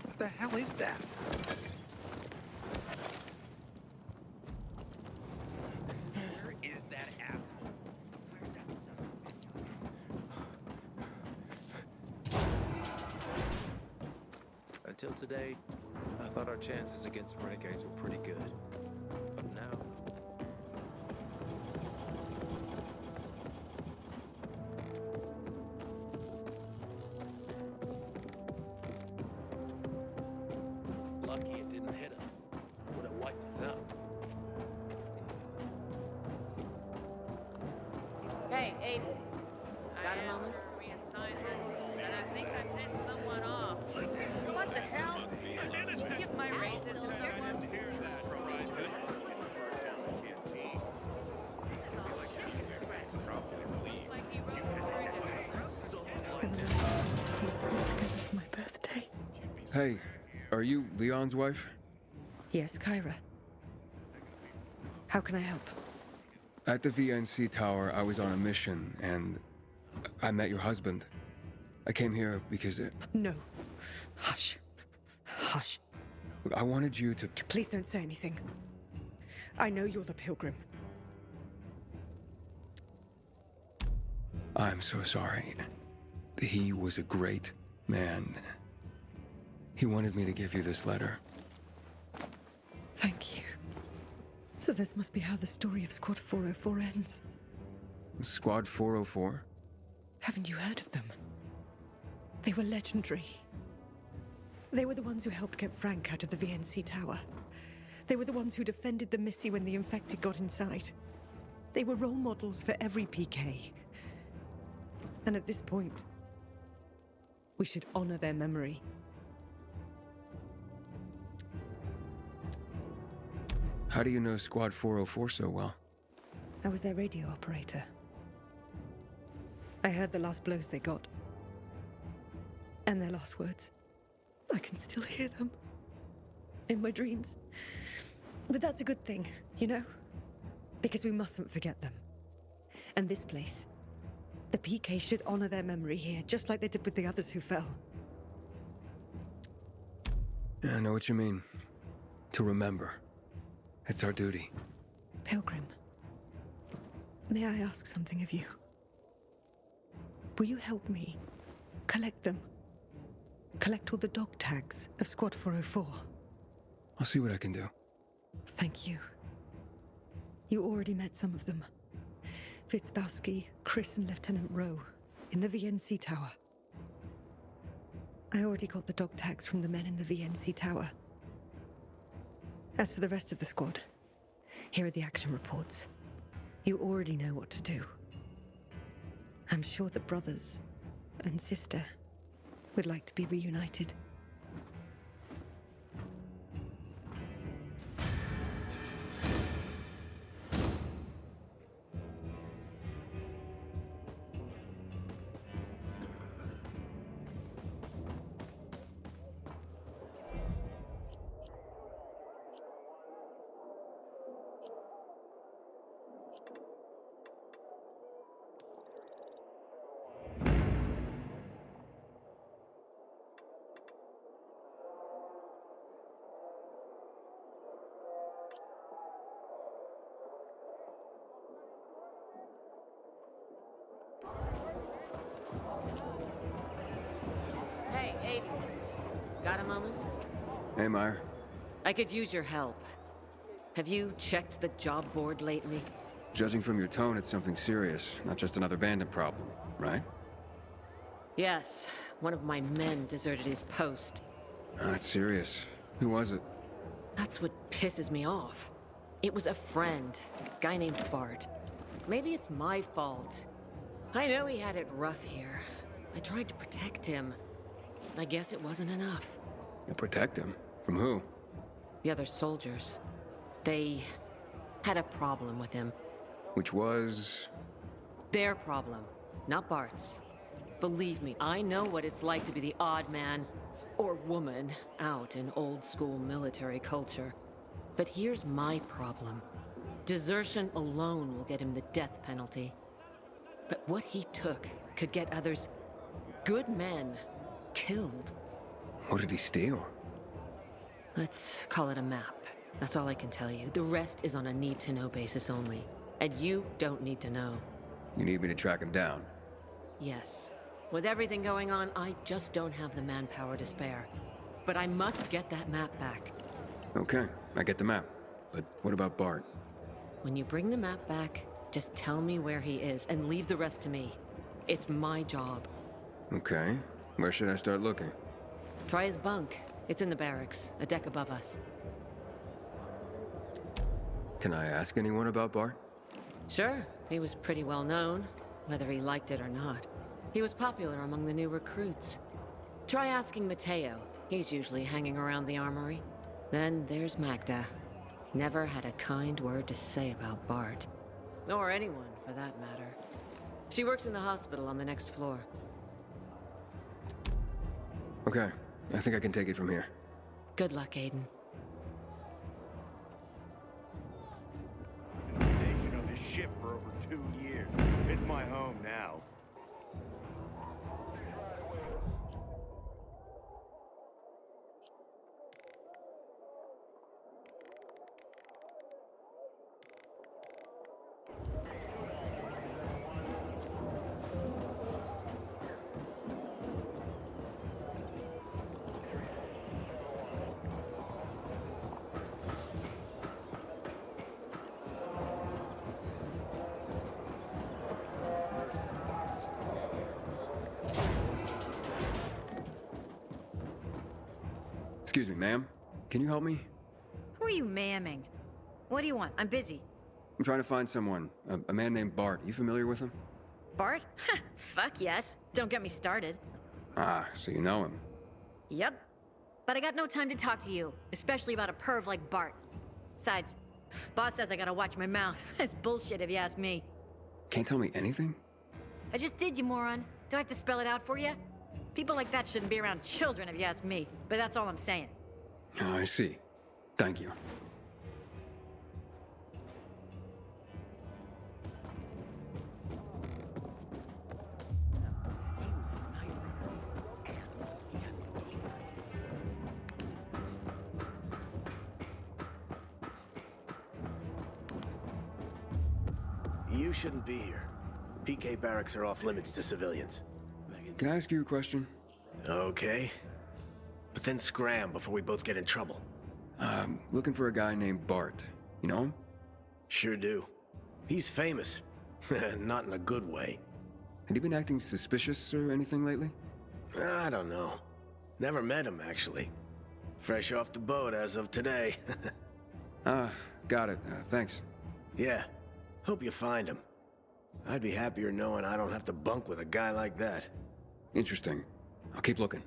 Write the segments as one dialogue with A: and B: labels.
A: What the hell is that? Where is that apple? Where's that son of a... Until today, I thought our chances against renegades were pretty good. But now... Lucky it didn't hit us. Would have wiped us out.
B: Hey, Abe. Got a moment?
C: And I think I pissed someone off. What the hell? Skip my races to someone.
D: My birthday.
E: Hey, are you Leon's wife?
D: Yes, Kyra. How can I help?
E: At the VNC tower, I was on a mission, and I met your husband. I came here because
D: No. Hush. Hush.
E: look, I wanted you to...
D: Please don't say anything. I know you're the pilgrim.
E: I'm so sorry. He was a great man. He wanted me to give you this letter.
D: Thank you. So this must be how the story of Squad 404 ends.
E: Squad 404?
D: Haven't you heard of them? They were legendary. They were the ones who helped get Frank out of the VNC tower. They were the ones who defended the Missy when the infected got inside. They were role models for every PK. And at this point, we should honor their memory.
E: How do you know Squad 404 so well?
D: I was their radio operator. I heard the last blows they got. And their last words. I can still hear them. In my dreams. But that's a good thing, you know? Because we mustn't forget them. And this place, the PK should honor their memory here, just like they did with the others who fell.
E: Yeah, I know what you mean. To remember. It's our duty.
D: Pilgrim, may I ask something of you? Will you help me collect them? Collect all the dog tags of Squad 404?
E: I'll see what I can do.
D: Thank you. You already met some of them. Fitzbowski, Chris, and Lieutenant Rowe in the VNC tower. I already got the dog tags from the men in the VNC tower. As for the rest of the squad, here are the action reports. You already know what to do. I'm sure the brothers and sister would like to be reunited.
B: Hey, Abe. Got a moment?
E: Hey, Meyer.
B: I could use your help. Have you checked the job board lately?
E: Judging from your tone, it's something serious, not just another bandit problem, right?
B: Yes. One of my men deserted his post.
E: That's serious. Who was it?
B: That's what pisses me off. It was a friend, a guy named Bart. Maybe it's my fault. I know he had it rough here. I tried to protect him. I guess it wasn't enough.
E: You protect him? From who?
B: The other soldiers. They had a problem with him.
E: Which was...
B: Their problem, not Bart's. Believe me, I know what it's like to be the odd man or woman out in old-school military culture. But here's my problem. Desertion alone will get him the death penalty. But what he took could get others, good men, killed.
E: What did he steal?
B: Let's call it a map. That's all I can tell you. The rest is on a need-to-know basis only. And you don't need to know.
E: You need me to track him down?
B: Yes. With everything going on, I just don't have the manpower to spare. But I must get that map back.
E: Okay, I get the map. But what about Bart?
B: When you bring the map back, just tell me where he is and leave the rest to me. It's my job.
E: Okay, where should I start looking?
B: Try his bunk. It's in the barracks, a deck above us.
E: Can I ask anyone about Bart?
B: Sure, he was pretty well known, whether he liked it or not. He was popular among the new recruits. Try asking Mateo. He's usually hanging around the armory. Then there's Magda. Never had a kind word to say about Bart. Or anyone, for that matter. She works in the hospital on the next floor.
E: Okay, I think I can take it from here.
B: Good luck, Aiden.
F: Station on this ship for over 2 years. It's my home now.
E: Excuse me, ma'am. Can you help me?
G: Who are you mamming? What do you want? I'm busy.
E: I'm trying to find someone. A man named Bart. You familiar with him?
G: Bart? Fuck yes. Don't get me started.
E: Ah, so you know him.
G: Yep. But I got no time to talk to you, especially about a perv like Bart. Besides, boss says I gotta watch my mouth. That's bullshit if you ask me.
E: Can't tell me anything?
G: I just did, you moron. Do I have to spell it out for you? People like that shouldn't be around children if you ask me, but that's all I'm saying.
E: Oh, I see. Thank you.
H: You shouldn't be here. PK barracks are off limits to civilians.
E: Can I ask you a question?
H: Okay. But then scram before we both get in trouble.
E: Looking for a guy named Bart. You know him?
H: Sure do. He's famous. Not in a good way.
E: Had he been acting suspicious or anything lately?
H: I don't know. Never met him, actually. Fresh off the boat as of today.
E: Got it. Thanks.
H: Yeah. Hope you find him. I'd be happier knowing I don't have to bunk with a guy like that.
E: Interesting. I'll keep looking.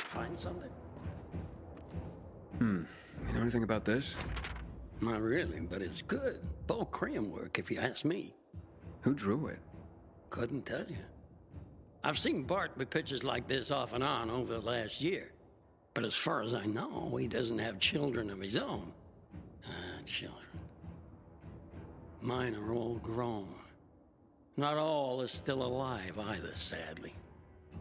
I: Find something?
E: You know anything about this?
I: Not really, but it's good. Bull cram work, if you ask me.
E: Who drew it?
I: Couldn't tell you. I've seen Bart with pictures like this off and on over the last year. But as far as I know, he doesn't have children of his own. Children. Mine are all grown. Not all is still alive either, sadly.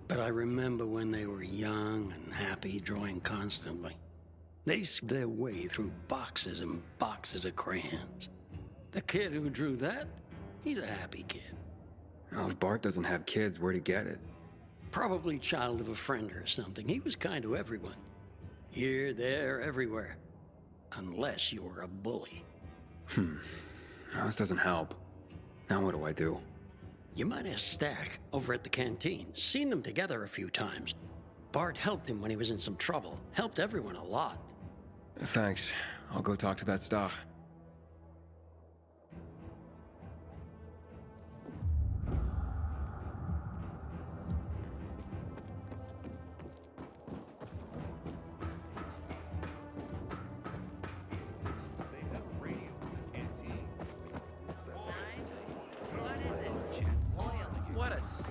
I: But I remember when they were young and happy, drawing constantly. They skipped their way through boxes and boxes of crayons. The kid who drew that, he's a happy kid.
E: Oh, if Bart doesn't have kids, where'd he get it?
I: Probably child of a friend or something. He was kind to everyone. Here, there, everywhere. Unless you were a bully.
E: Oh, this doesn't help. Now what do I do?
I: You might ask Stack over at the canteen. Seen them together a few times. Bart helped him when he was in some trouble. Helped everyone a lot.
E: Thanks. I'll go talk to that Stach.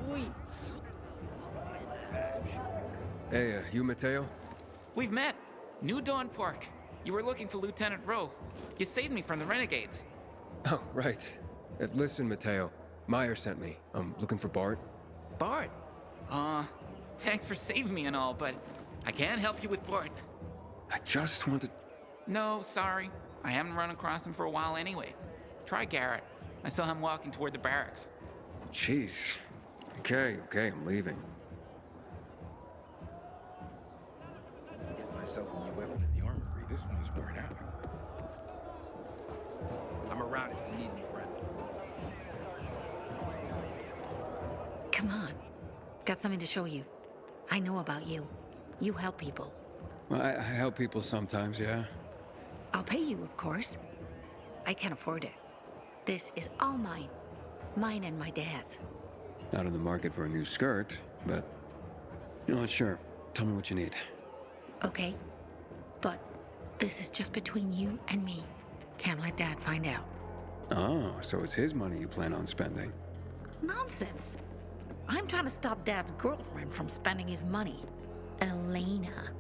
A: sweet.
E: Hey, you Mateo?
J: We've met. New Dawn Park. You were looking for Lieutenant Rowe. You saved me from the renegades.
E: Oh, right. Listen, Mateo. Meyer sent me. I'm looking for Bart.
J: Bart? Thanks for saving me and all, but I can't help you with Bart.
E: I just wanted...
J: No, sorry. I haven't run across him for a while anyway. Try Garrett. I saw him walking toward the barracks.
E: Jeez. Okay, I'm leaving.
A: Get myself a new weapon at the armory. This one is worn out. I'm around if you need me, friend.
G: Come on. Got something to show you. I know about you. You help people.
E: Well, I help people sometimes, yeah.
G: I'll pay you, of course. I can't afford it. This is all mine. Mine and my dad's.
E: Not in the market for a new skirt, but... You know what, sure. Tell me what you need.
G: Okay. But this is just between you and me. Can't let Dad find out.
E: Oh, so it's his money you plan on spending.
G: Nonsense. I'm trying to stop Dad's girlfriend from spending his money. Elena.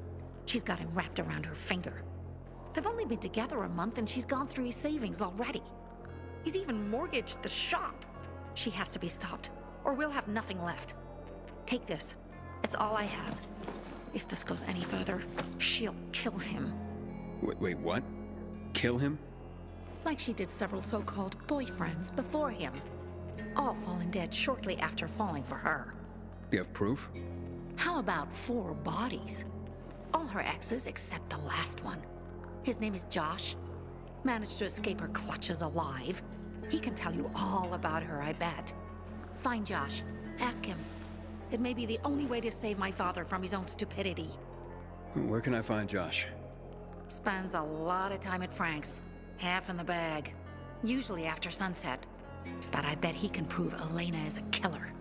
G: She's got him wrapped around her finger. They've only been together a month and she's gone through his savings already. He's even mortgaged the shop. She has to be stopped, or we'll have nothing left. Take this. It's all I have. If this goes any further, she'll kill him.
E: Wait, what? Kill him?
G: Like she did several so-called boyfriends before him. All falling dead shortly after falling for her.
E: Do you have proof?
G: How about 4 bodies? All her exes except the last one. His name is Josh. Managed to escape her clutches alive. He can tell you all about her, I bet. Find Josh. Ask him. It may be the only way to save my father from his own stupidity.
E: Where can I find Josh?
G: Spends a lot of time at Frank's. Half in the bag. Usually after sunset. But I bet he can prove Elena is a killer.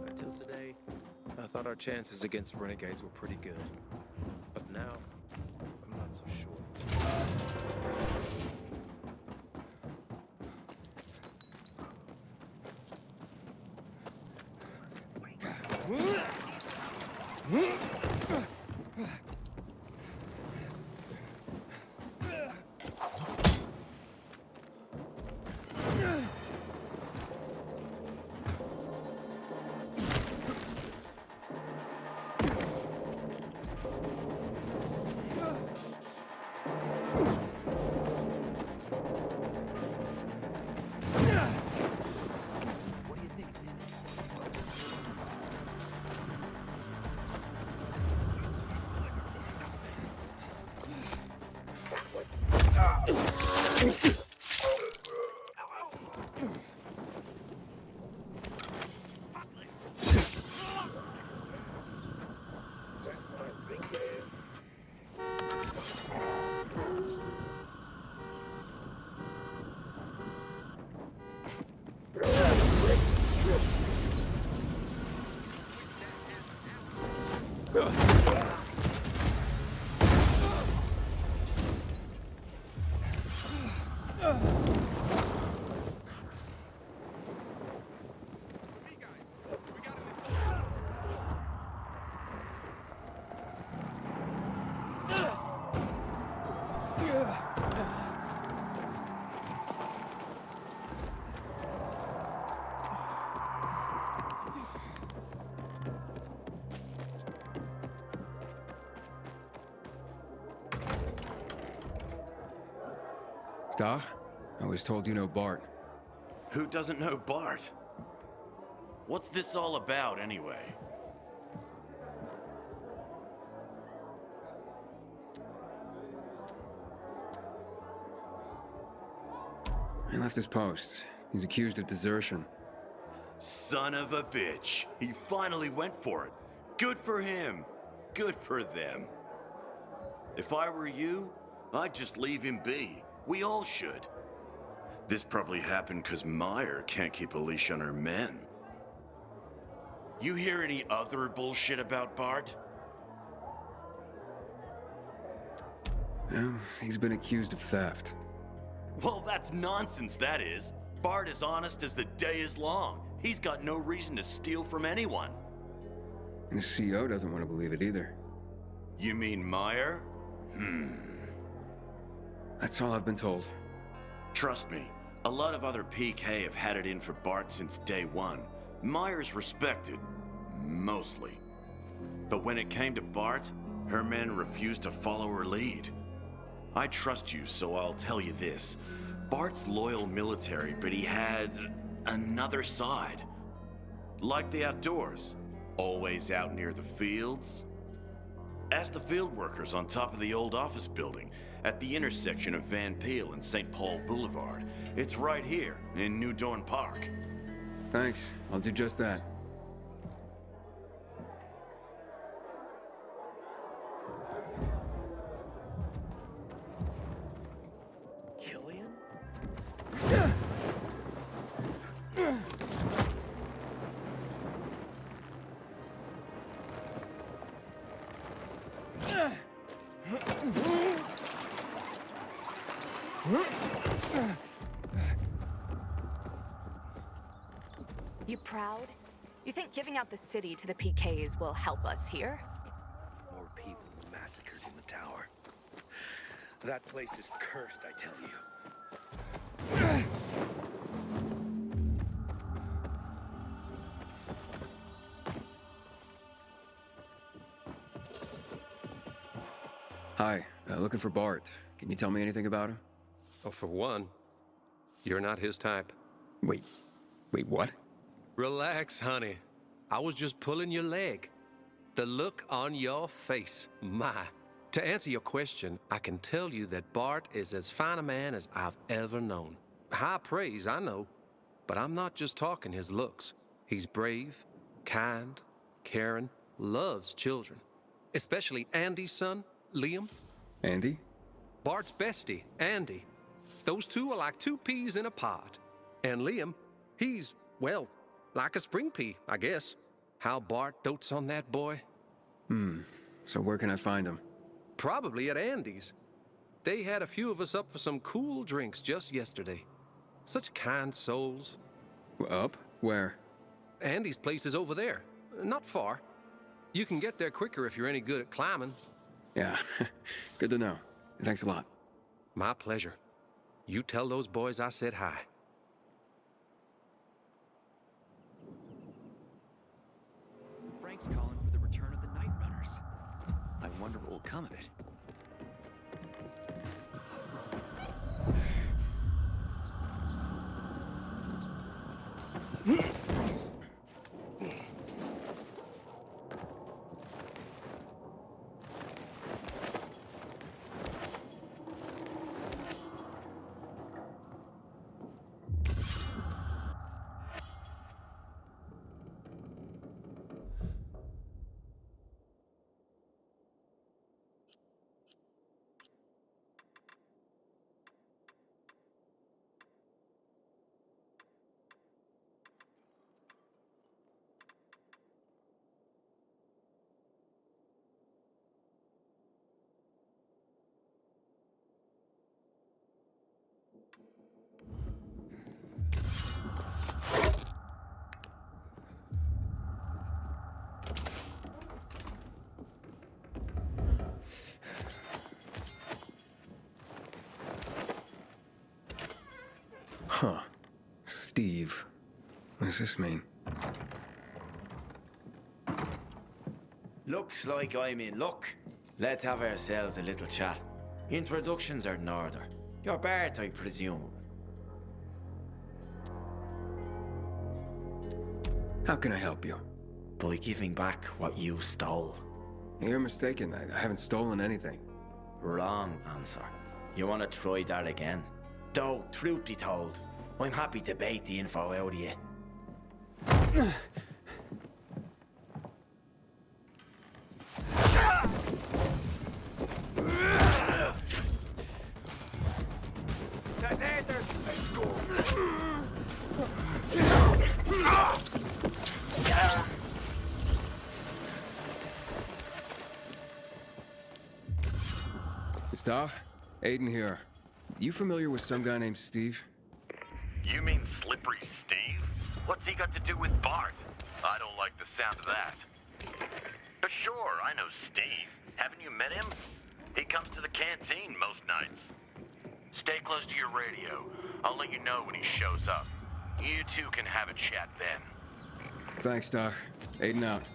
A: Until today, I thought our chances against renegades were pretty good. But now, I'm not so sure.
E: Doc? I was told you know Bart.
F: Who doesn't know Bart? What's this all about, anyway?
E: He left his post. He's accused of desertion.
F: Son of a bitch. He finally went for it. Good for him. Good for them. If I were you, I'd just leave him be. We all should. This probably happened because Meyer can't keep a leash on her men. You hear any other bullshit about Bart?
E: Well, he's been accused of theft.
F: Well, that's nonsense, that is. Bart is honest as the day is long. He's got no reason to steal from anyone.
E: And his CO doesn't want to believe it either.
F: You mean Meyer?
E: That's all I've been told.
F: Trust me, a lot of other PK have had it in for Bart since day one. Meyer's respected, mostly. But when it came to Bart, her men refused to follow her lead. I trust you, so I'll tell you this. Bart's loyal military, but he had another side. Like the outdoors, always out near the fields. Ask the field workers on top of the old office building at the intersection of Van Peel and St. Paul Boulevard. It's right here in New Dorn Park.
E: Thanks. I'll do just that.
A: Killian?
K: You proud? You think giving out the city to the PKs will help us here?
A: More people massacred in the tower. That place is cursed, I tell you.
E: Hi, looking for Bart. Can you tell me anything about him?
A: Oh, for one, you're not his type.
E: Wait, what?
A: Relax, honey. I was just pulling your leg. The look on your face, my. To answer your question, I can tell you that Bart is as fine a man as I've ever known. High praise, I know, but I'm not just talking his looks. He's brave, kind, caring, loves children. Especially Andy's son, Liam.
E: Andy?
A: Bart's bestie, Andy. Those two are like two peas in a pod. And Liam, he's, well, like a spring pea, I guess. How Bart dotes on that boy.
E: So where can I find him?
A: Probably at Andy's. They had a few of us up for some cool drinks just yesterday. Such kind souls.
E: Up? Where?
A: Andy's place is over there. Not far. You can get there quicker if you're any good at climbing.
E: Yeah, good to know. Thanks a lot.
A: My pleasure. You tell those boys I said hi.
L: Frank's calling for the return of the Night Runners. I wonder what will come of it.
E: Huh. Steve. What does this mean?
M: Looks like I'm in luck. Let's have ourselves a little chat. Introductions are in order. You're Bart, I presume.
E: How can I help you?
M: By giving back what you stole.
E: You're mistaken. I haven't stolen anything.
M: Wrong answer. You want to try that again? Though, truth be told, I'm happy to bait the info out of you.
E: Gustav? Aiden here. You familiar with some guy named Steve?
N: You mean Slippery Steve? What's he got to do with Bart? I don't like the sound of that. But sure, I know Steve. Haven't you met him? He comes to the canteen most nights. Stay close to your radio. I'll let you know when he shows up. You two can have a chat then.
E: Thanks, Doc. Aiden out.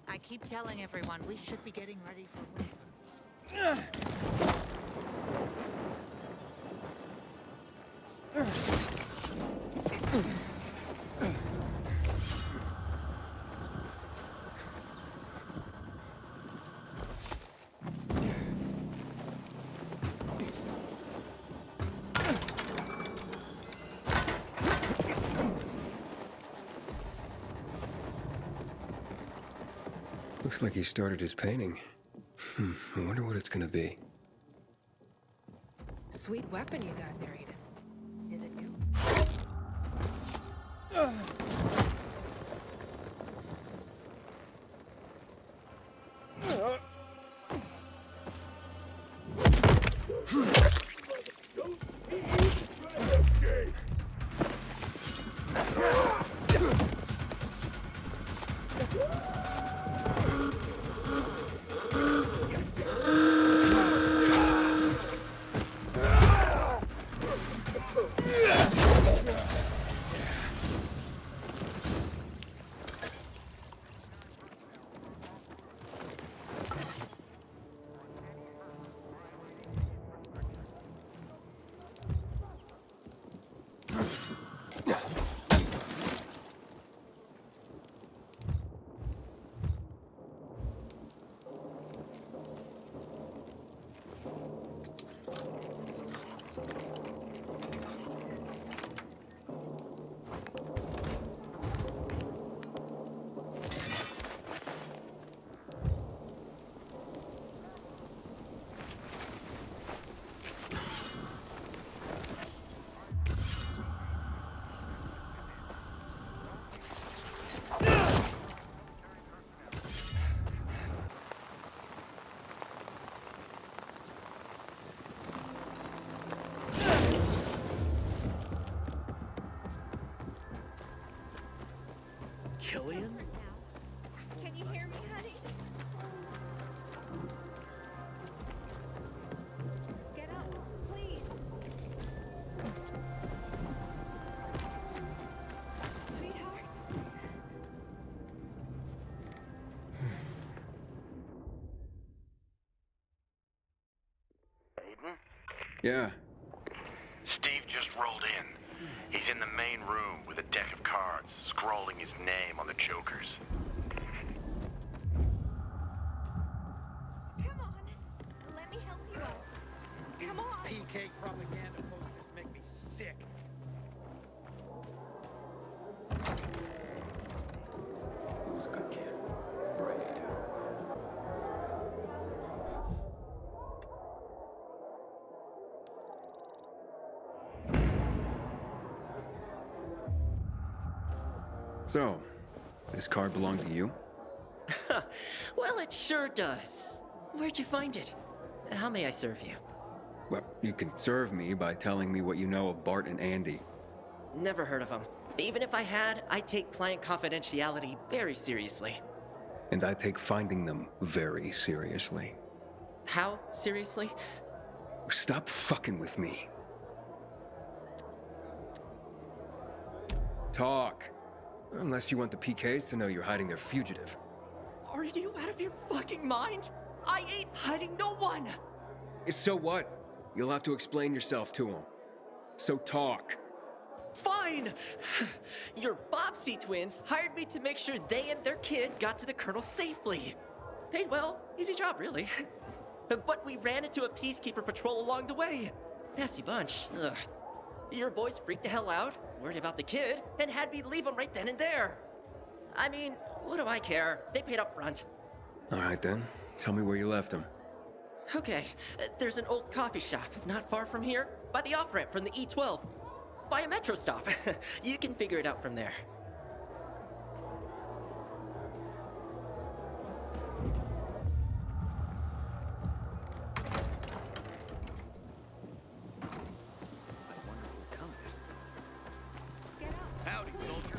O: I keep telling everyone we should be getting ready for winter.
E: Looks like he started his painting. I wonder what it's gonna be.
D: Sweet weapon you got there, Aiden. Is it new?
H: Killian?
O: Can you hear me, honey? Get up, please. Sweetheart.
N: Aiden?
E: Yeah.
N: Steve just rolled in. He He's in the main room with a deck of cards, scrawling his name on the jokers.
O: Come on. Let me help you out. Come on.
I: PK propaganda posters make me sick.
P: He was a good kid. Brave, too.
E: So, this card belonged to you?
Q: Well, it sure does. Where'd you find it? How may I serve you?
E: Well, you can serve me by telling me what you know of Bart and Andy.
Q: Never heard of them. Even if I had, I take client confidentiality very seriously.
E: And I take finding them very seriously.
Q: How seriously?
E: Stop fucking with me. Talk. Unless you want the PKs to know you're hiding their fugitive.
Q: Are you out of your fucking mind? I ain't hiding no one!
E: So what? You'll have to explain yourself to them. So talk.
Q: Fine! Your Bobbsey twins hired me to make sure they and their kid got to the Colonel safely. Paid well, easy job really. But we ran into a peacekeeper patrol along the way. Nasty bunch, ugh. Your boys freaked the hell out, worried about the kid, and had me leave him right then and there. I mean, what do I care? They paid up front.
E: All right then, tell me where you left them.
Q: Okay, there's an old coffee shop not far from here, by the off-ramp from the E12. By a metro stop. You can figure it out from there.
L: Howdy, soldier.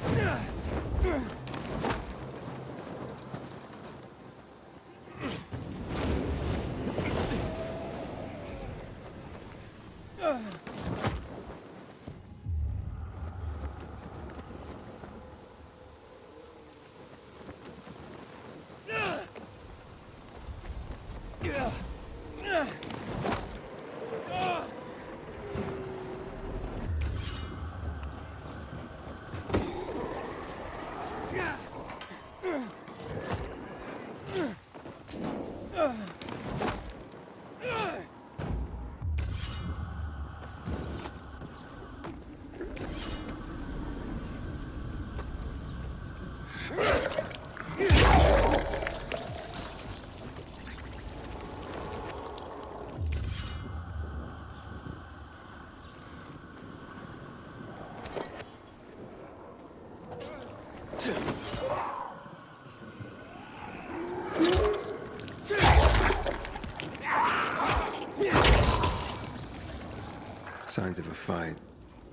E: Signs of a fight.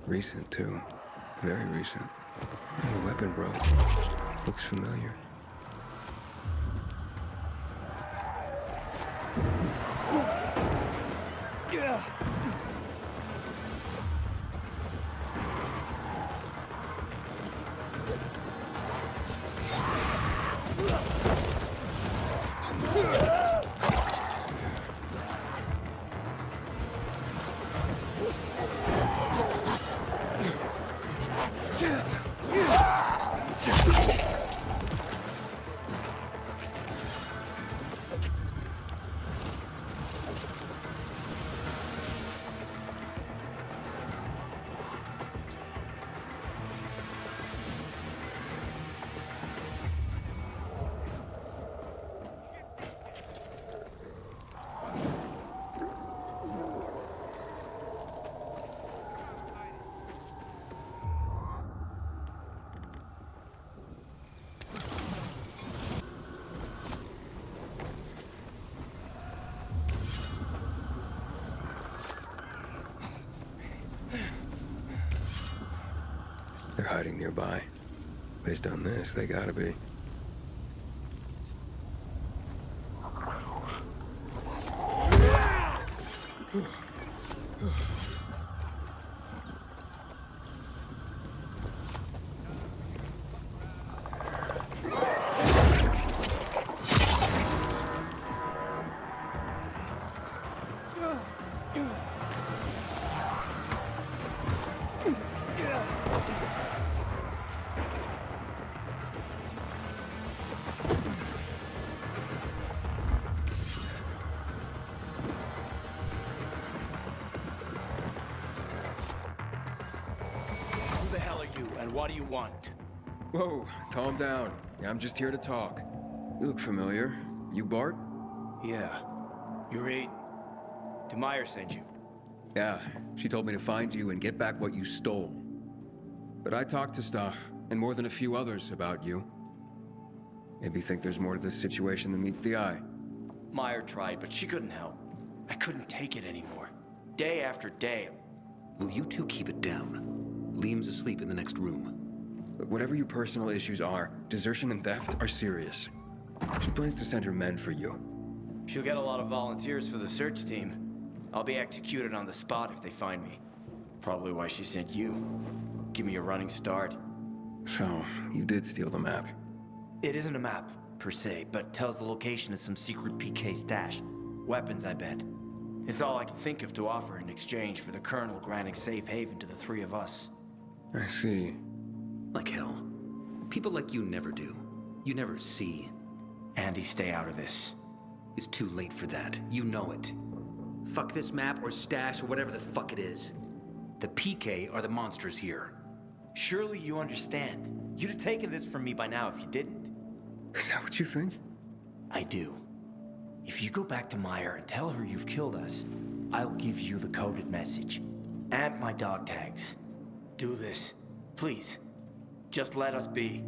E: Recent, too. Very recent. And the weapon broke. Looks familiar. They're hiding nearby. Based on this, they gotta be.
P: Yeah.
M: What do you want?
E: Whoa, calm down. Yeah, I'm just here to talk. You look familiar. You Bart?
M: Yeah. You're Aiden. Did Meyer send you?
E: Yeah, she told me to find you and get back what you stole. But I talked to Stach, and more than a few others about you. Maybe think there's more to this situation than meets the eye.
M: Meyer tried, but she couldn't help. I couldn't take it anymore. Day after day.
R: Will you two keep it down? Liam's asleep in the next room.
E: But whatever your personal issues are, desertion and theft are serious. She plans to send her men for you.
M: She'll get a lot of volunteers for the search team. I'll be executed on the spot if they find me. Probably why she sent you. Give me a running start.
E: So, you did steal the map.
M: It isn't a map, per se, but tells the location of some secret PK stash. Weapons, I bet. It's all I can think of to offer in exchange for the Colonel granting safe haven to the three of us.
E: I see.
R: Like hell. People like you never do. You never see.
M: Andy, stay out of this.
R: It's too late for that. You know it. Fuck this map or stash or whatever the fuck it is. The PK are the monsters here.
M: Surely you understand. You'd have taken this from me by now if you didn't.
E: Is that what you think?
M: I do. If you go back to Meyer and tell her you've killed us, I'll give you the coded message. And my dog tags. Do this. Please. Just let us be.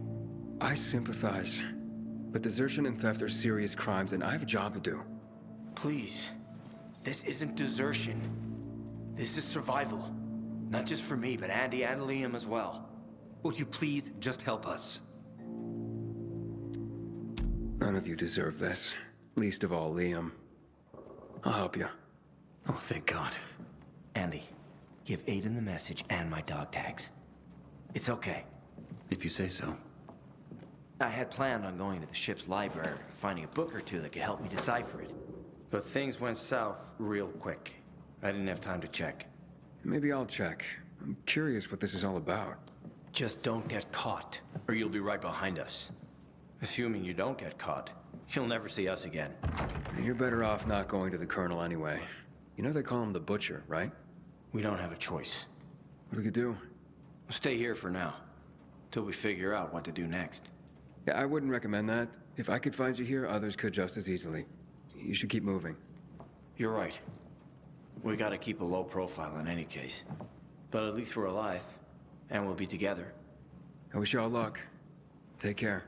E: I sympathize. But desertion and theft are serious crimes, and I have a job to do.
M: Please. This isn't desertion. This is survival. Not just for me, but Andy and Liam as well.
R: Would you please just help us?
E: None of you deserve this. Least of all, Liam. I'll help you.
R: Oh, thank God.
M: Andy, give Aiden the message and my dog tags. It's okay.
R: If you say so.
M: I had planned on going to the ship's library, finding a book or two that could help me decipher it. But things went south real quick. I didn't have time to check.
E: Maybe I'll check. I'm curious what this is all about.
M: Just don't get caught, or you'll be right behind us. Assuming you don't get caught, you'll never see us again.
E: You're better off not going to the Colonel anyway. You know they call him the Butcher, right?
M: We don't have a choice.
E: What do you do?
M: We'll stay here for now, till we figure out what to do next.
E: Yeah, I wouldn't recommend that. If I could find you here, others could just as easily. You should keep moving.
M: You're right. We gotta keep a low profile in any case. But at least we're alive, and we'll be together.
E: I wish you all luck. Take care.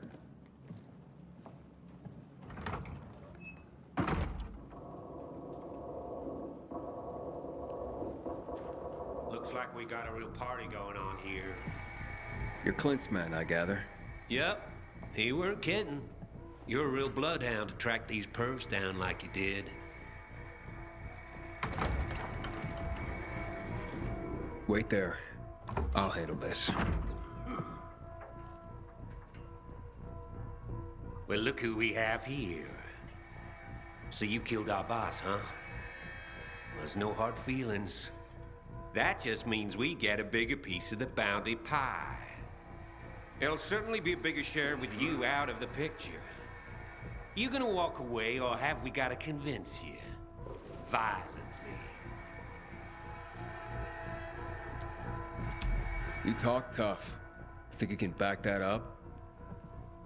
S: Looks like we got a real party going on here.
E: You're Clint's man, I gather.
S: Yep. He weren't kidding. You're a real bloodhound to track these pervs down like you did.
E: Wait there. I'll handle this.
S: Well, look who we have here. So you killed our boss, huh? There's no hard feelings. That just means we get a bigger piece of the bounty pie. It'll certainly be a bigger share with you out of the picture. You gonna walk away, or have we gotta convince you? Violently.
E: You talk tough. Think you can back that up?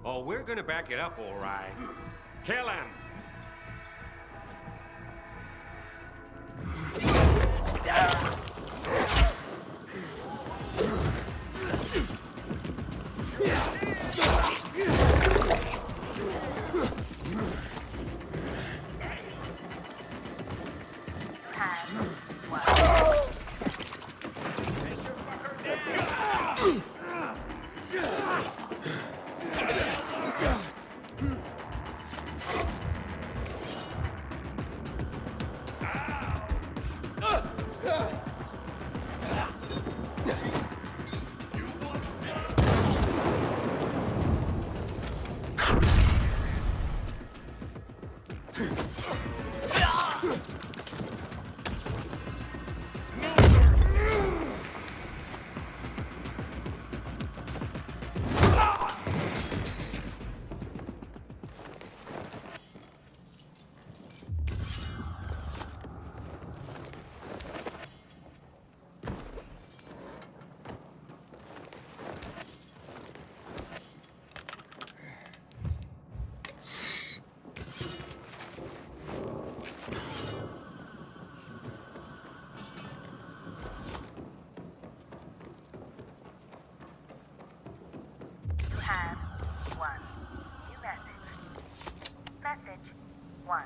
S: Oh, we're gonna back it up, all right. Kill him!
T: Message 1.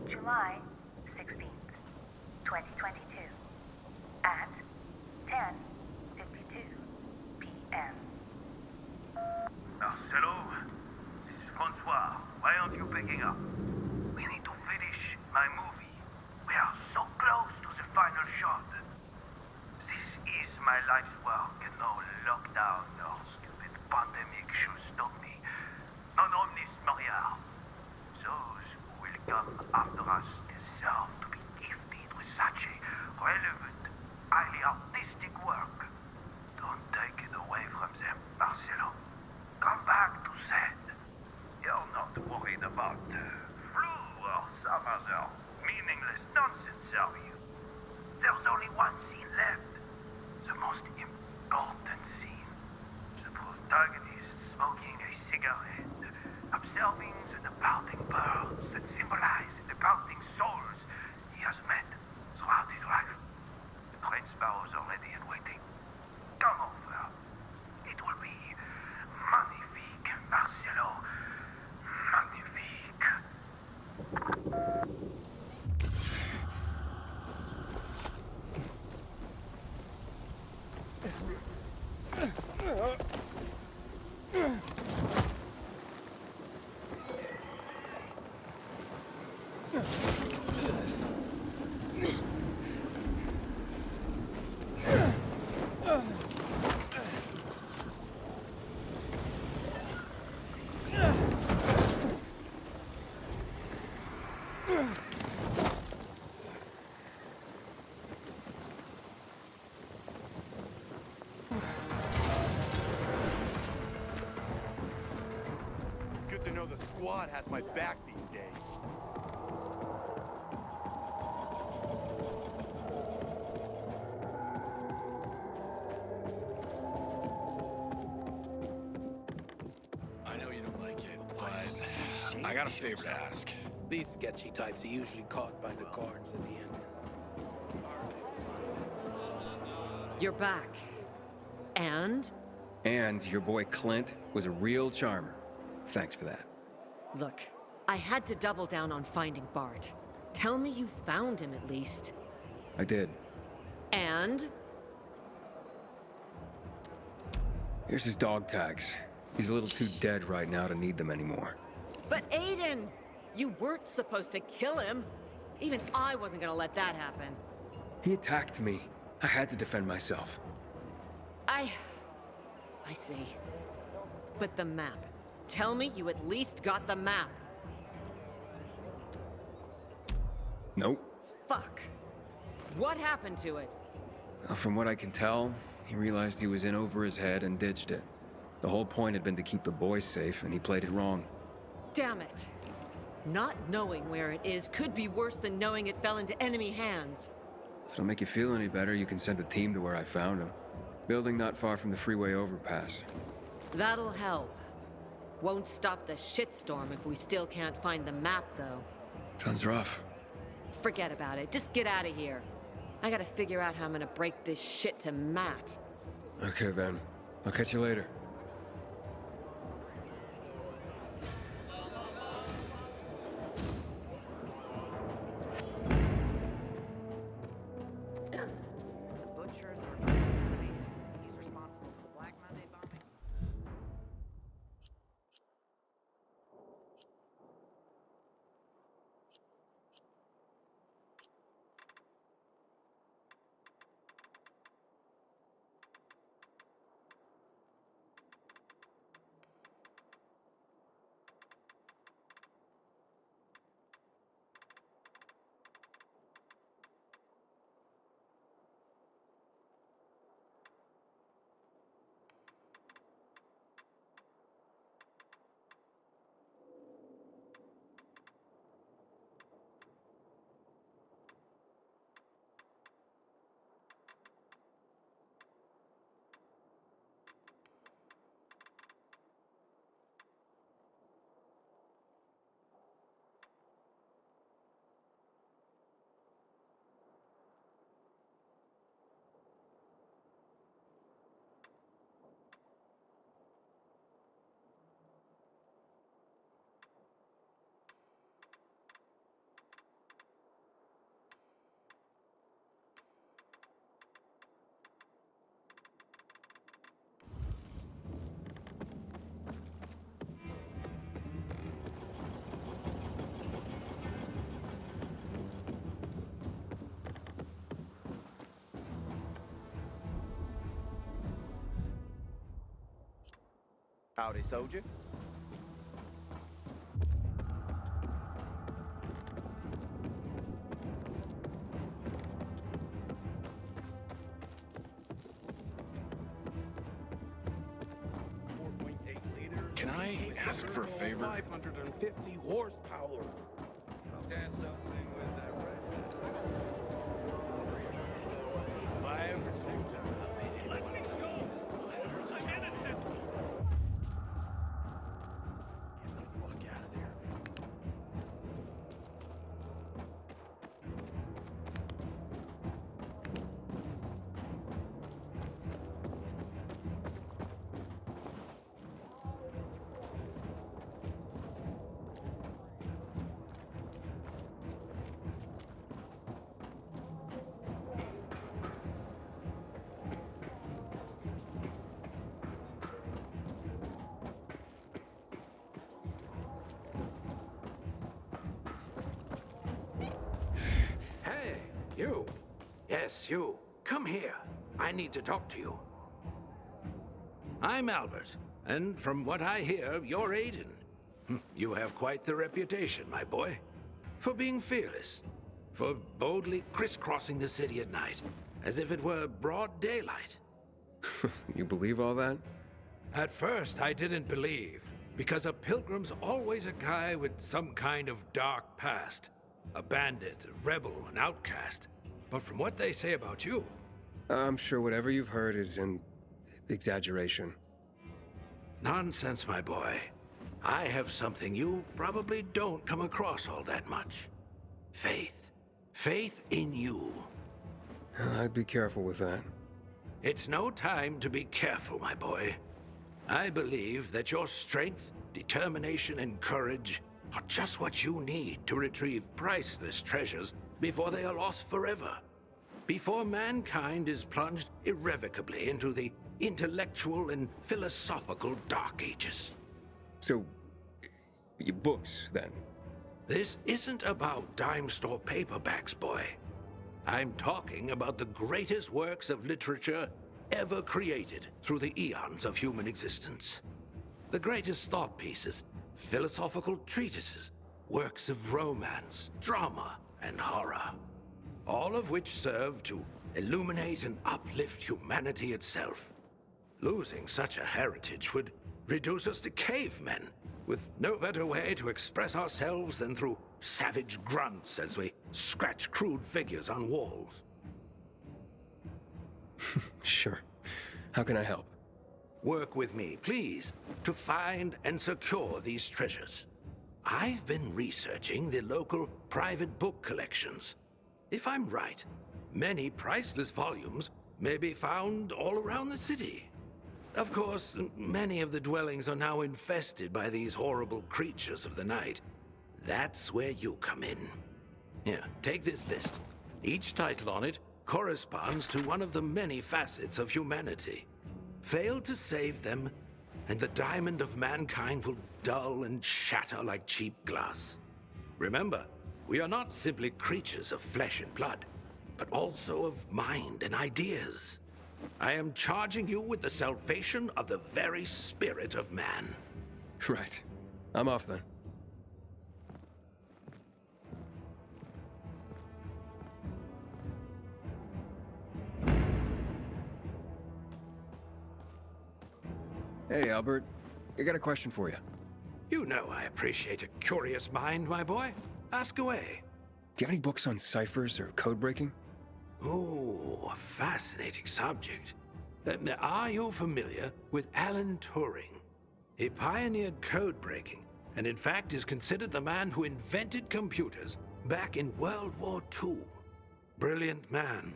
T: July 16th, 2022. At 10:52 p.m.
U: Marcelo, this is Francois. Why aren't you picking up? We need to finish my movie. We are so close to the final shot. This is my life's work, and no lockdown or stupid pandemic should stop me. Non omnis Maria. Those who will come after us deserve to be gifted with such a relevant, highly artistic work. Don't take it away from them, Marcelo. Come back to Zed. You're not worried about flu or some other meaningless nonsense, are you? There's only one scene left. The most important scene. The protagonist smoking a cigarette, observing the departing birds that symbolize the departing souls he has met throughout his life. The train sparrows are ready and waiting. Come over. It will be magnifique, Marcelo. Magnifique.
V: Good to know the squad has my back these days.
W: I know you don't like it, but I got a favor to ask.
X: These sketchy types are usually caught by the guards at the end.
B: You're back. And?
E: And your boy Clint was a real charmer. Thanks for that.
B: Look, I had to double down on finding Bart. Tell me you found him at least.
E: I did.
B: And?
E: Here's his dog tags. He's a little too dead right now to need them anymore.
B: But Aiden! You weren't supposed to kill him. Even I wasn't gonna let that happen.
E: He attacked me. I had to defend myself.
B: I see. But the map. Tell me you at least got the map.
E: Nope.
B: Fuck. What happened to it?
E: Well, from what I can tell, he realized he was in over his head and ditched it. The whole point had been to keep the boys safe, and he played it wrong.
B: Damn it. Not knowing where it is could be worse than knowing it fell into enemy hands.
E: If it'll make you feel any better, you can send a team to where I found him. Building not far from the freeway overpass.
B: That'll help. Won't stop the shitstorm if we still can't find the map, though.
E: Sounds rough.
B: Forget about it. Just get out of here. I gotta figure out how I'm gonna break this shit to Matt.
E: Okay then. I'll catch you later.
C: Howdy, soldier.
W: Can I ask for a favor?
X: 550 horsepower.
U: There's something with that
F: Hey, you. Yes, you. Come here. I need to talk to you. I'm Albert, and from what I hear, you're Aiden. You have quite the reputation, my boy. For being fearless. For boldly crisscrossing the city at night, as if it were broad daylight.
E: You believe all that?
F: At first, I didn't believe, because a pilgrim's always a guy with some kind of dark past. A bandit, a rebel, an outcast. But from what they say about you...
E: I'm sure whatever you've heard is an exaggeration.
F: Nonsense, my boy. I have something you probably don't come across all that much. Faith. Faith in you.
E: I'd be careful with that.
F: It's no time to be careful, my boy. I believe that your strength, determination, and courage are just what you need to retrieve priceless treasures before they are lost forever. Before mankind is plunged irrevocably into the intellectual and philosophical Dark Ages.
E: So, your books, then?
F: This isn't about dime store paperbacks, boy. I'm talking about the greatest works of literature ever created through the eons of human existence. The greatest thought pieces, philosophical treatises, works of romance, drama, and horror. All of which serve to illuminate and uplift humanity itself. Losing such a heritage would reduce us to cavemen, with no better way to express ourselves than through savage grunts as we scratch crude figures on walls.
E: Sure. How can I help?
F: Work with me, please, to find and secure these treasures. I've been researching the local private book collections. If I'm right, many priceless volumes may be found all around the city. Of course, many of the dwellings are now infested by these horrible creatures of the night. That's where you come in. Here, take this list. Each title on it corresponds to one of the many facets of humanity. Fail to save them, and the diamond of mankind will dull and shatter like cheap glass. Remember, we are not simply creatures of flesh and blood, but also of mind and ideas. I am charging you with the salvation of the very spirit of man.
E: Right. I'm off then. Hey, Albert. I got a question for you.
F: You know I appreciate a curious mind, my boy. Ask away.
E: Do you have any books on ciphers or code breaking?
F: Ooh, a fascinating subject. Are you familiar with Alan Turing? He pioneered code breaking, and in fact is considered the man who invented computers back in World War II. Brilliant man.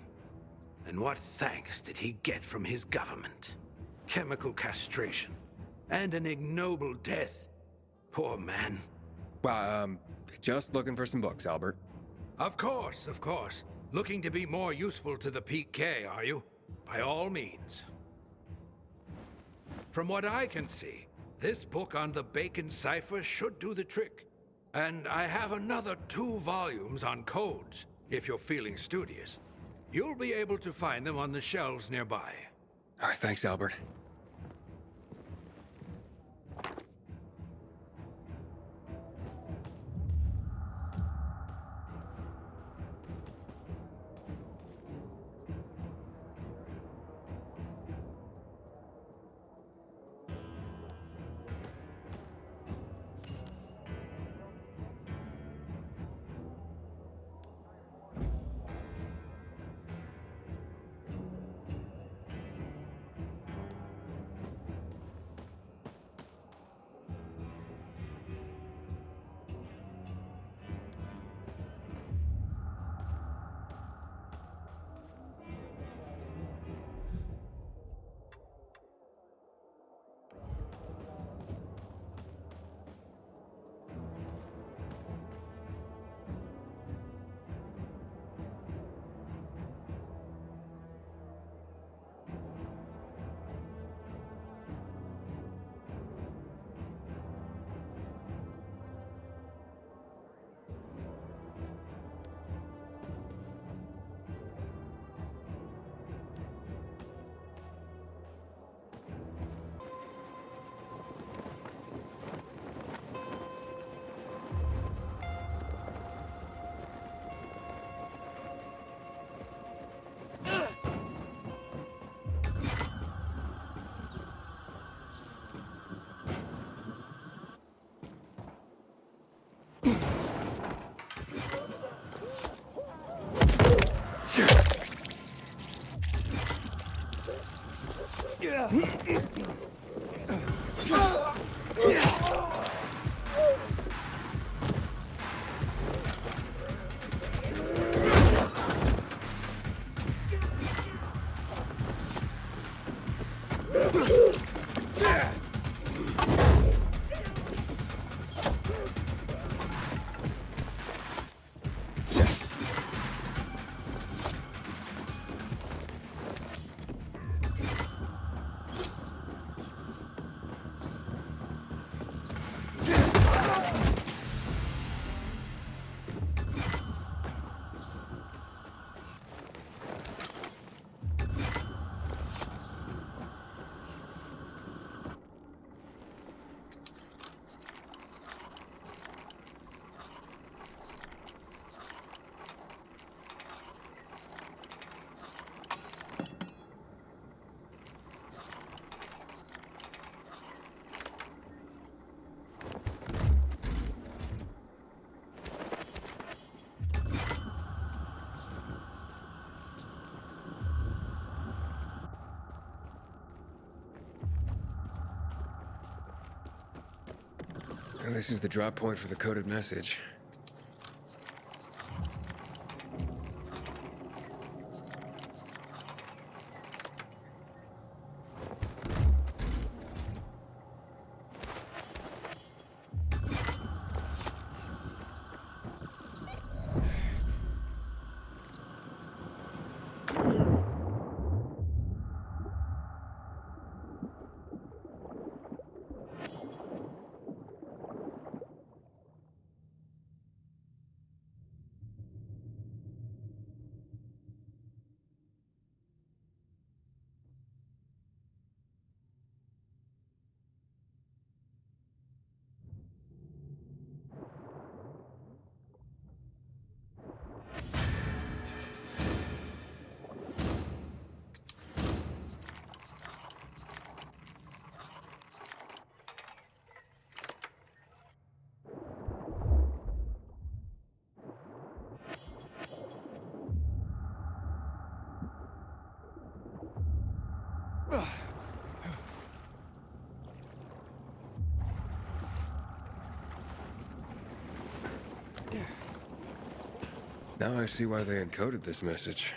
F: And what thanks did he get from his government? Chemical castration, and an ignoble death. Poor man.
E: Wow, just looking for some books, Albert.
F: Of course, of course. Looking to be more useful to the PK, are you? By all means. From what I can see, this book on the Bacon cipher should do the trick. And I have another 2 volumes on codes, if you're feeling studious. You'll be able to find them on the shelves nearby.
E: All right, thanks, Albert. this is the drop point for the coded message. Now I see why they encoded this message.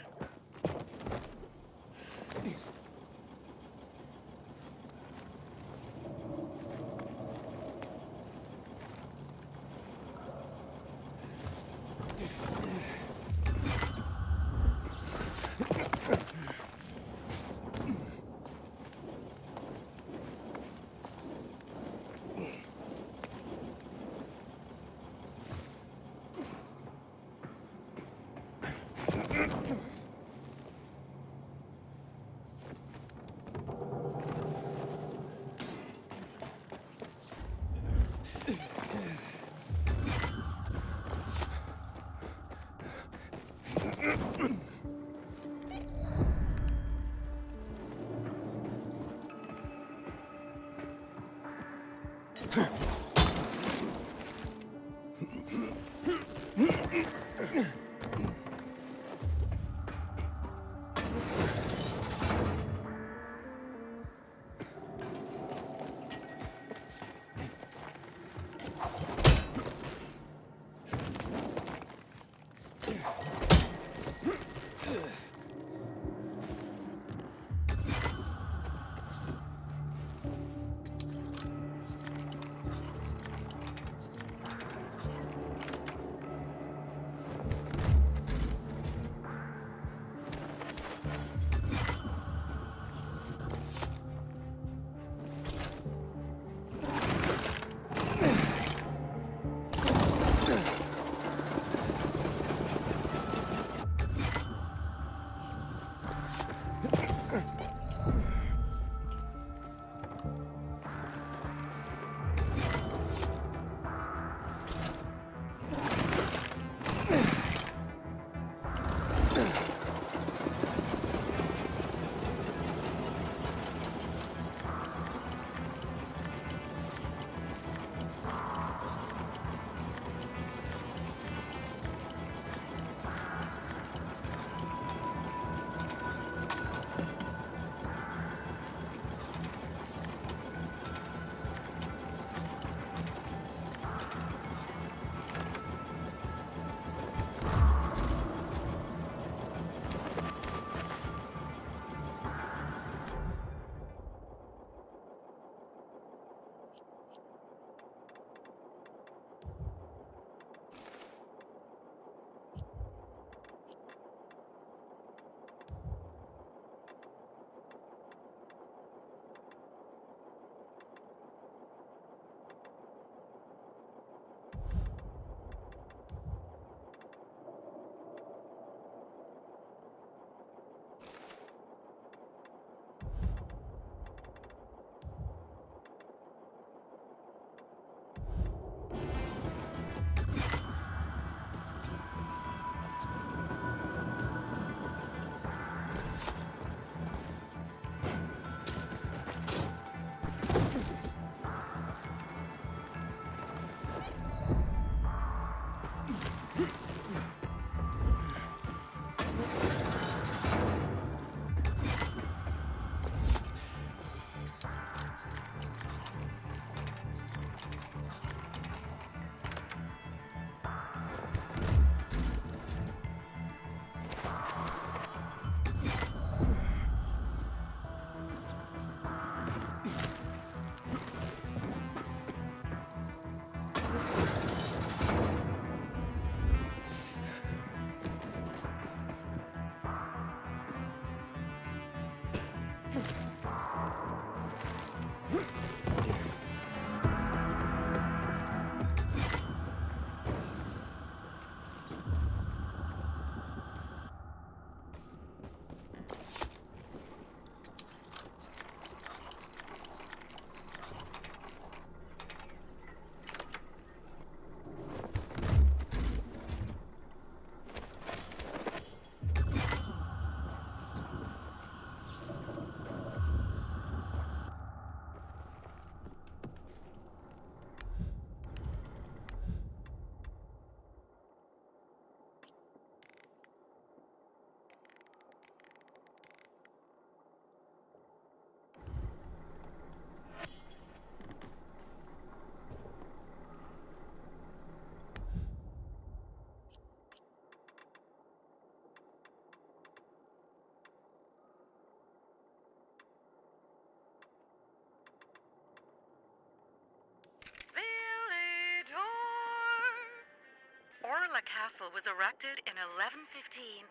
C: Villa Castle was erected in 1115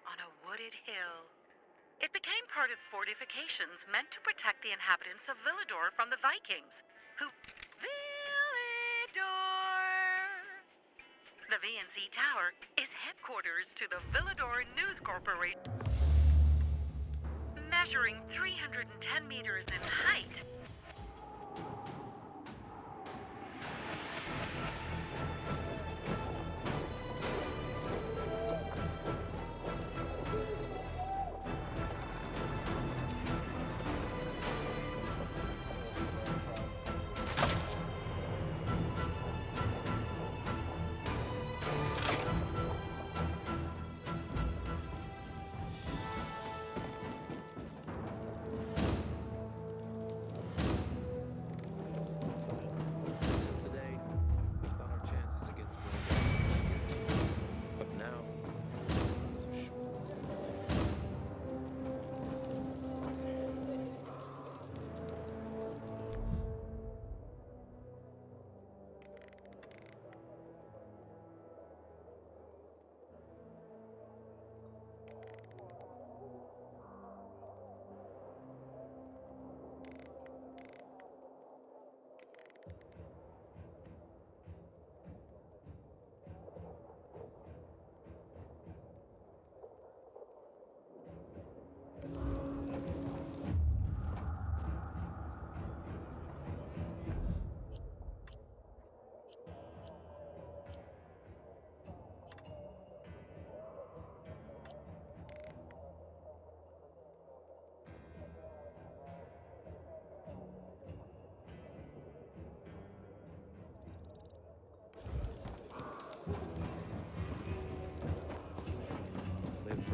C: on a wooded hill. It became part of fortifications meant to protect the inhabitants of Villador from the Vikings, who... Villador! The VNC Tower is headquarters to the Villador News Corporation, measuring 310 meters in height.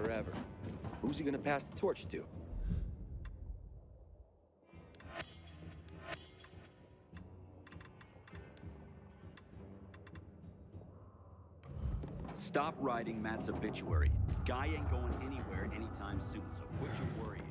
G: Forever. Who's he gonna pass the torch to?
L: Stop writing Matt's obituary. Guy ain't going anywhere anytime soon, so quit your worrying.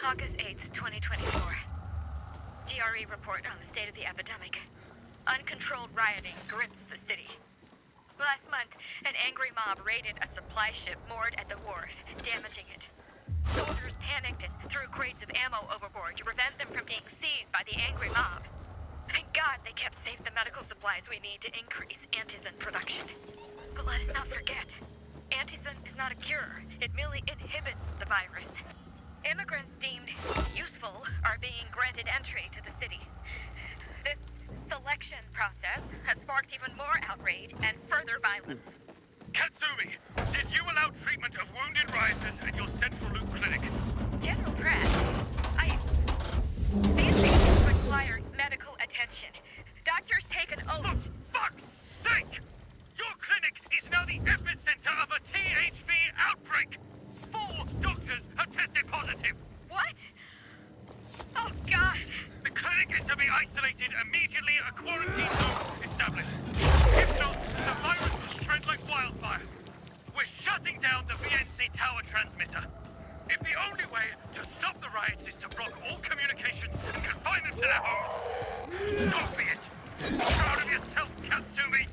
C: August 8th, 2024. GRE report on the state of the epidemic. Uncontrolled rioting grips the city. Last month, an angry mob raided a supply ship moored at the wharf, damaging it. Soldiers panicked and threw crates of ammo overboard to prevent them from being seized by the angry mob. Thank God they kept safe the medical supplies we need to increase antizin production. But let us not forget, antizin is not a cure. It merely inhibits the virus. Immigrants deemed useful are being granted entry to the city. This selection process has sparked even more outrage and further violence.
U: Katsumi, did you allow treatment of wounded rioters at your Central Loop clinic?
C: General Pratt, these patients require medical attention. Doctors take an oath.
U: For fuck's sake! Your clinic is now the epicenter of a THV outbreak! 4 doctors have tested positive!
C: What? Oh, God!
U: The clinic is to be isolated immediately and a quarantine zone established. If not, the virus will spread like wildfire. We're shutting down the VNC tower transmitter. If the only way to stop the riots is to block all communications and confine them to their homes, so be it. Proud of yourself, Katsumi!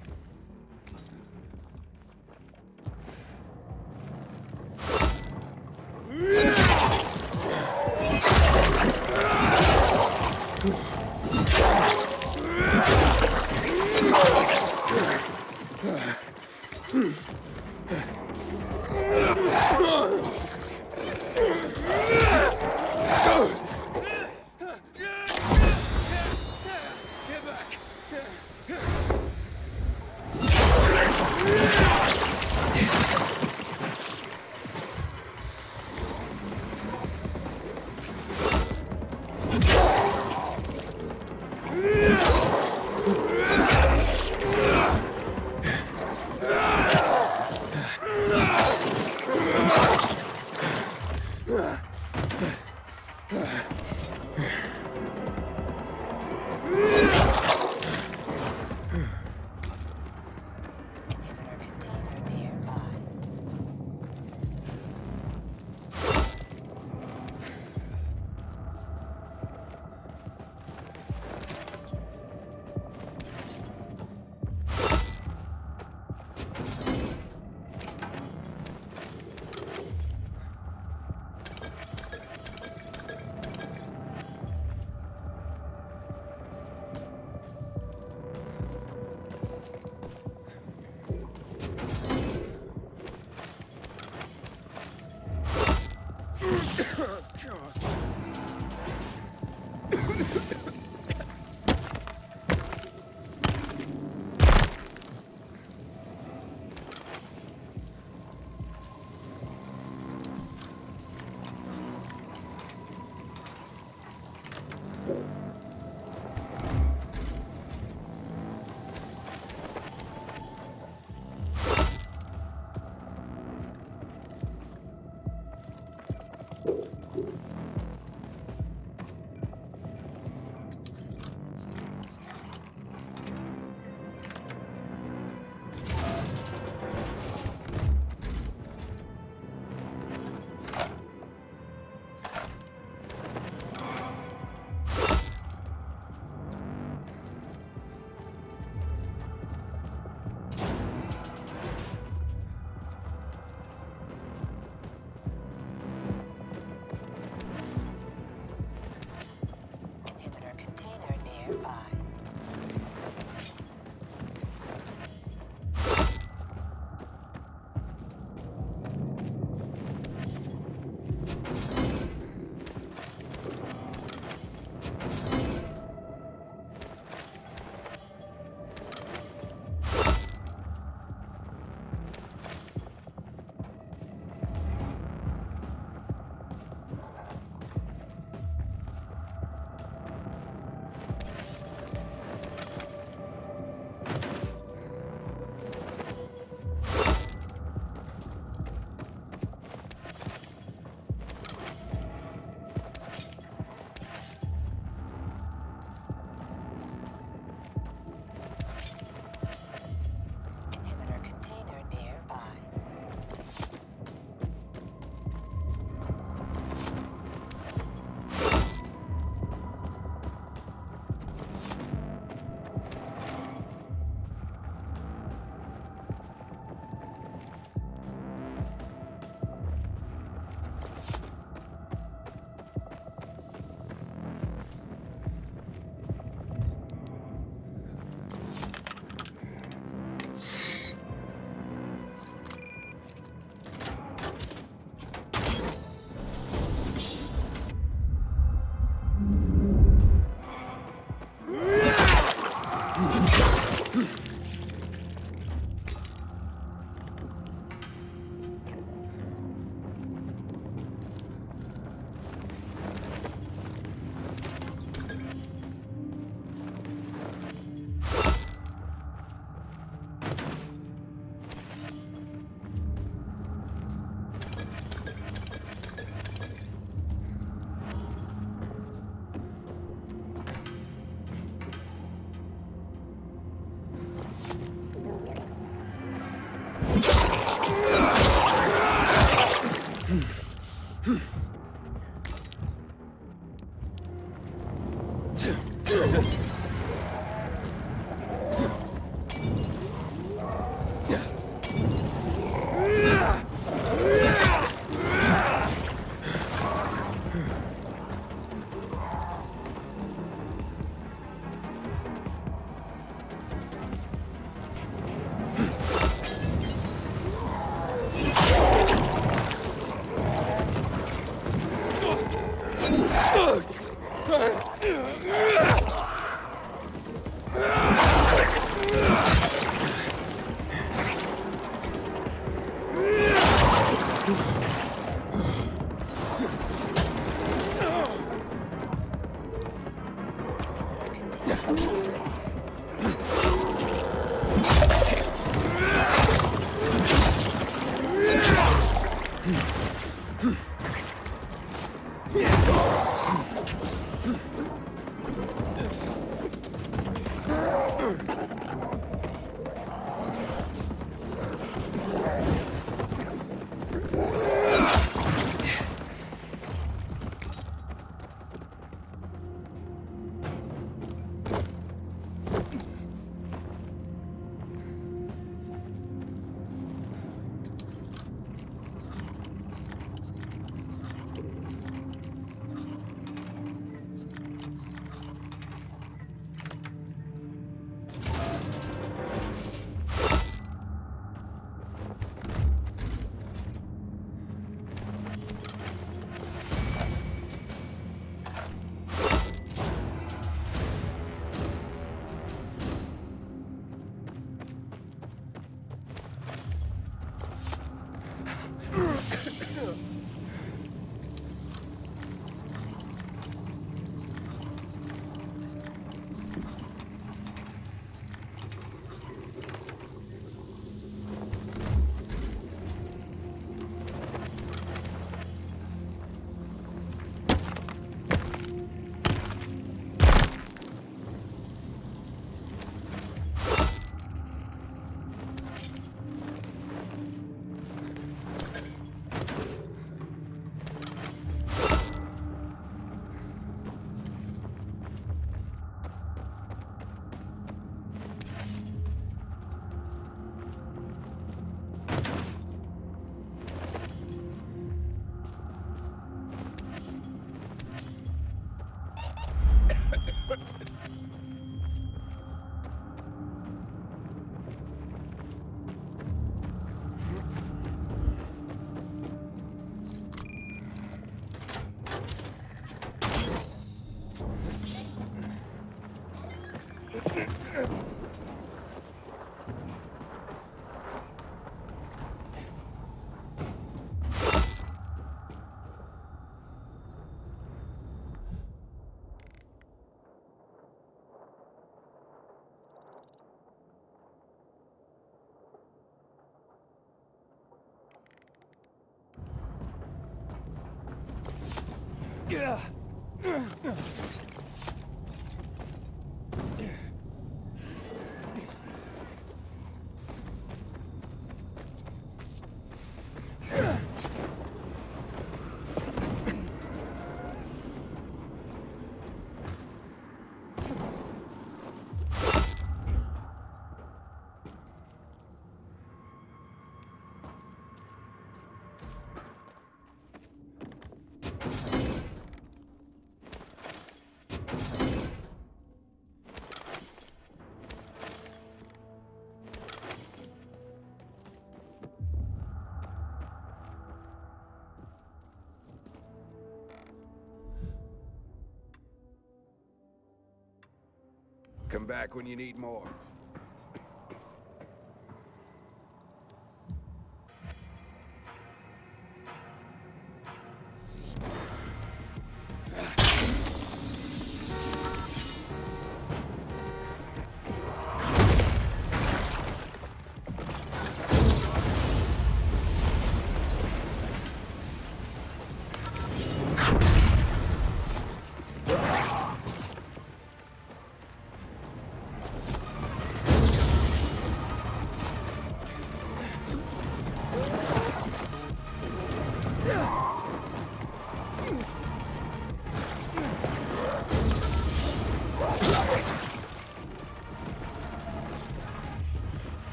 A: Come back when you need more.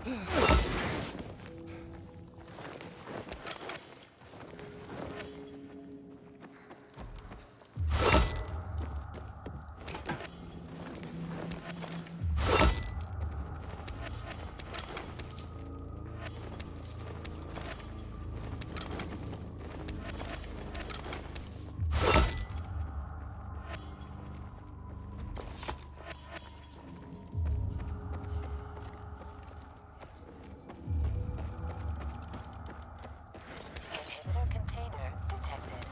D: Inhibitor container detected.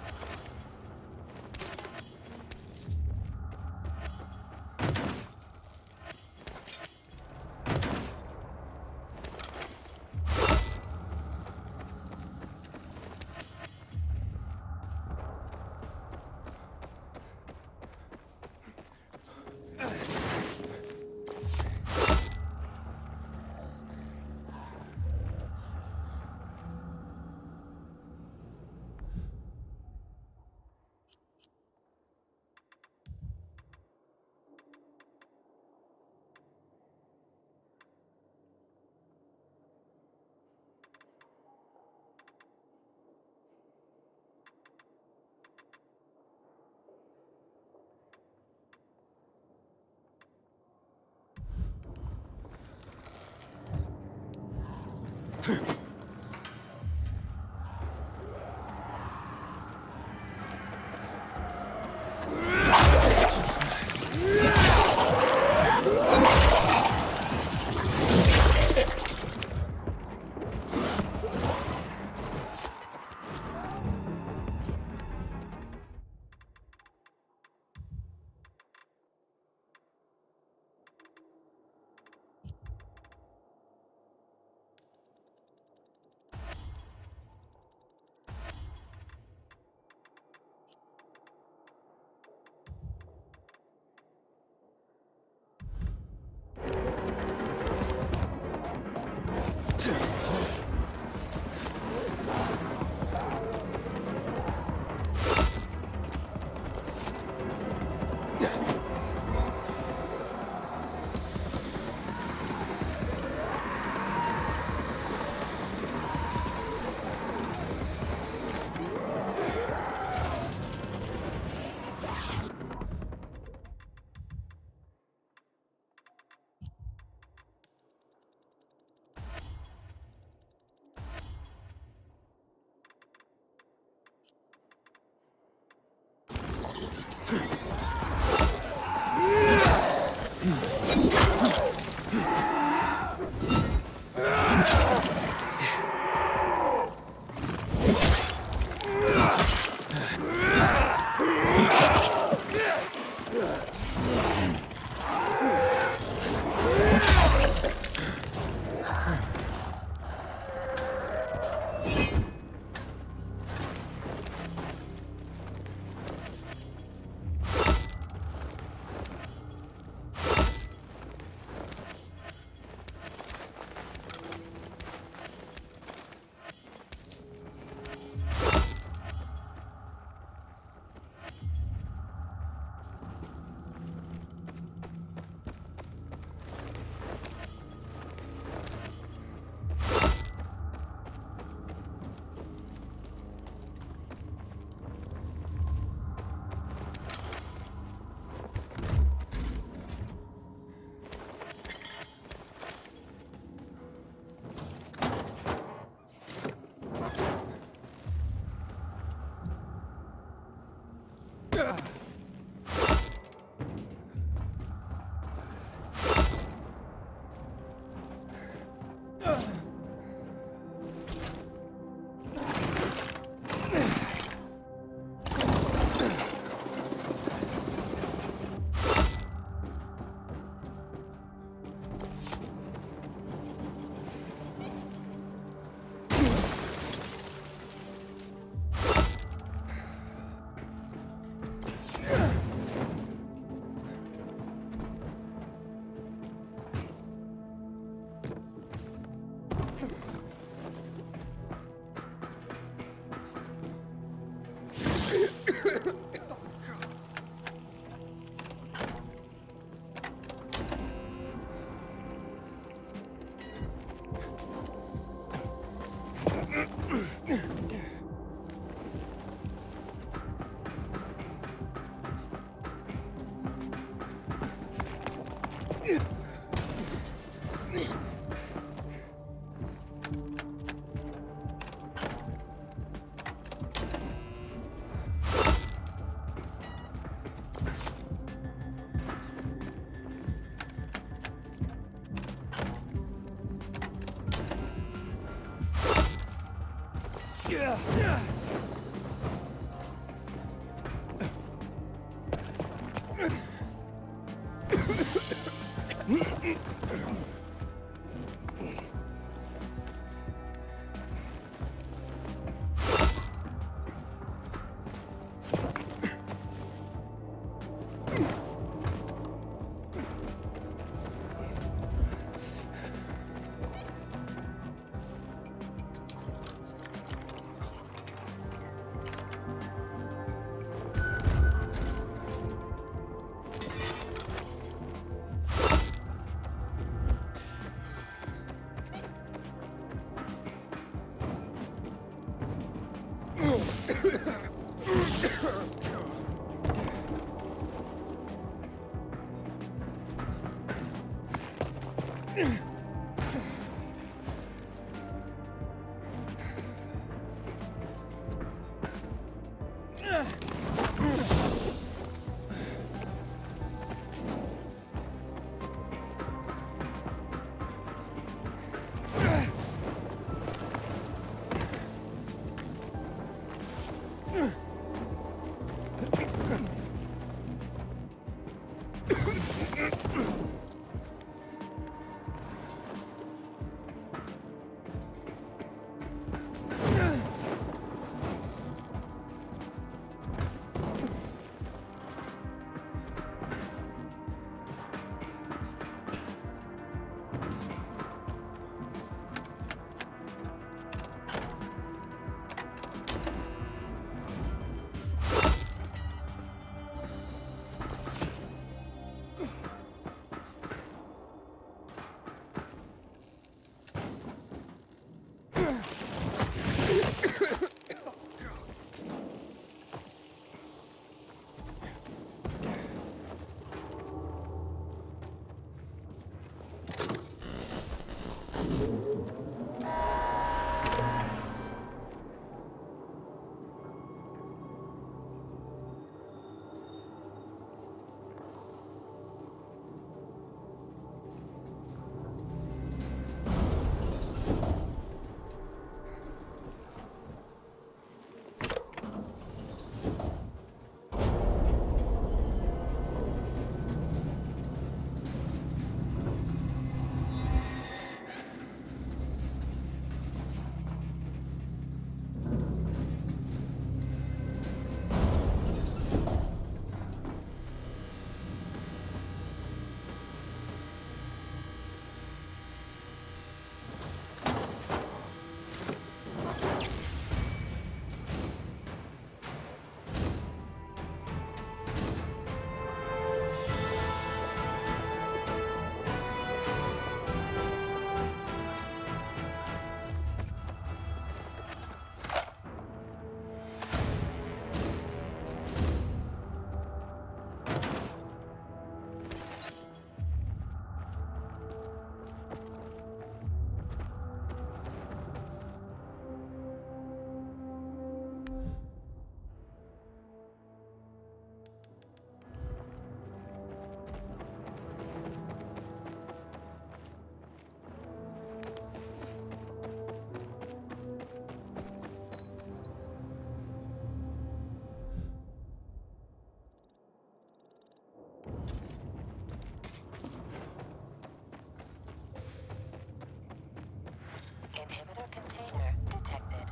D: Inhibitor container detected.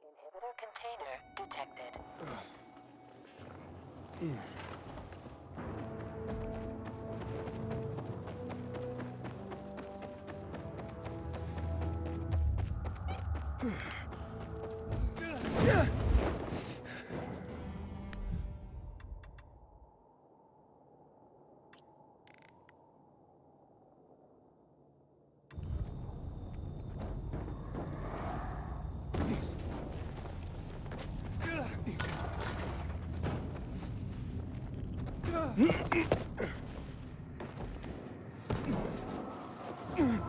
D: Inhibitor container detected.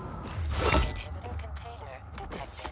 D: Inhibitor container detected.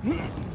H: Huh?